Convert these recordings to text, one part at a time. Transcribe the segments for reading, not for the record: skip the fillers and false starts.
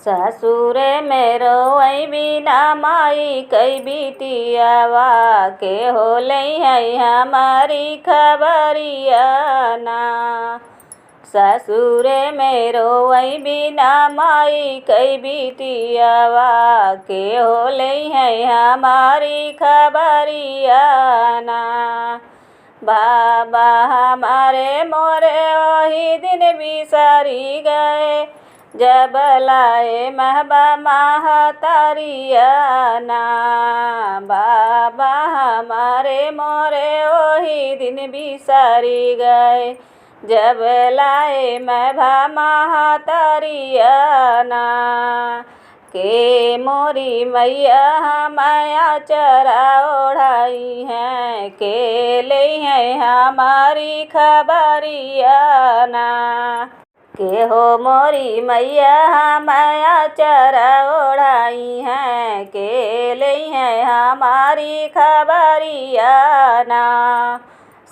ससुरे में रोई बिना माई कई बिटियावा के होले है हमारी खबरिया ना। ससुरे में रोई बिना माई कई बिटियावा के होले है हमारी खबरिया ना। बाबा हमारे मोरे वही दिन बिसरी गए जब लाए महबा महतारिया ना। बाबा हमारे मोरे वही दिन बिसरी गए जब लाए महबा महतारिया ना। के मोरी मैया माया चरा ओढ़ाई हैं के ले हैं हमारी खबरिया ना। के हो मोरी मैया माया चरा ओढ़ाई हैं के ले हैं हमारी खबरिया ना।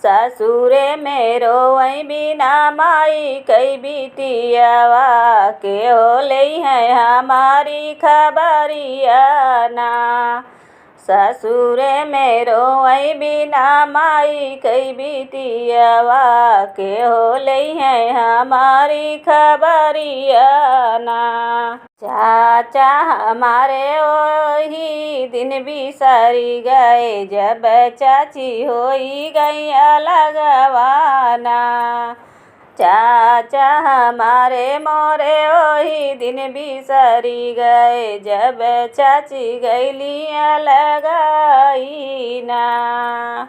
ससुरे में रोई बिना माई कई बिटियावा के होले है हमारी खबरिया ना। ससुरे में रोई बिना माई कई बिटियावा के होले है हमारी खबरिया ना। चाचा हमारे वही दिन बिसरी गए जब चाची होई गई अलगवाना। चाचा हमारे मोरे वही दिन बिसरी गए जब चाची गईली अलगाई ना।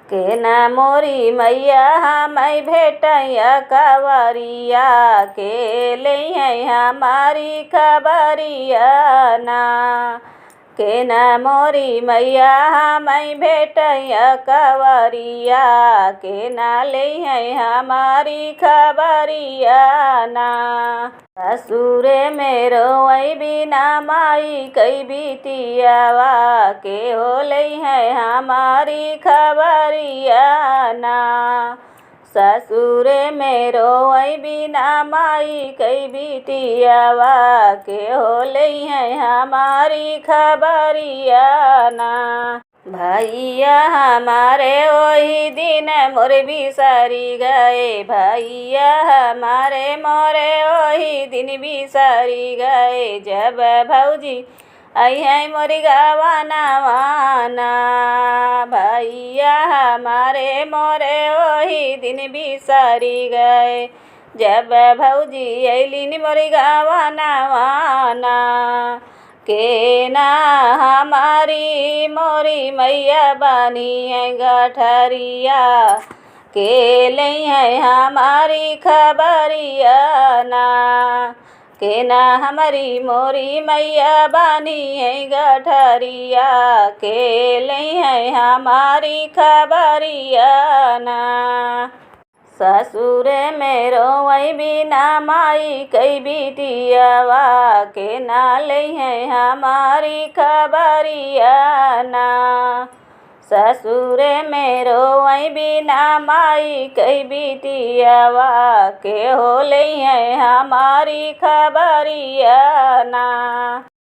के ना मोरी मैया हमें भेटैया कवरिया के ले है हमारी खबरिया ना। के ना मोरी मैया हमें भेटैया कवरिया के ना ले है हमारी खबरिया ना। ससुरे में रोई बिना माई कई बिटियावा के होले है हमारी खबरिया ना। ससुरे में रोई बिना माई कई बिटियावा के होले है हमारी खबरिया ना। भैया हमारे वही दिन मोर बिसरी गए भैया हमारे मोरे वही दिन बिसरी गए जब भौजी आई है मोरी गवाना वाना। भैया हमारे मोरे वही दिन बिसरी गए जब भौजी अलिन मोरी गवाना वाना। के ना हमारी मोरी मैया बानी है गठरिया के ले है हमारी खबरिया ना। के ना हमारी मोरी मैया बानी है गठरिया के ले है हमारी खबरिया ना। ससुरे में रोई बिना माई कई बिटियावा के ना ले है हमारी खबरिया ना। ससुरे में रोई बिना माई कई बिटियावा के होले है हमारी खबरिया ना।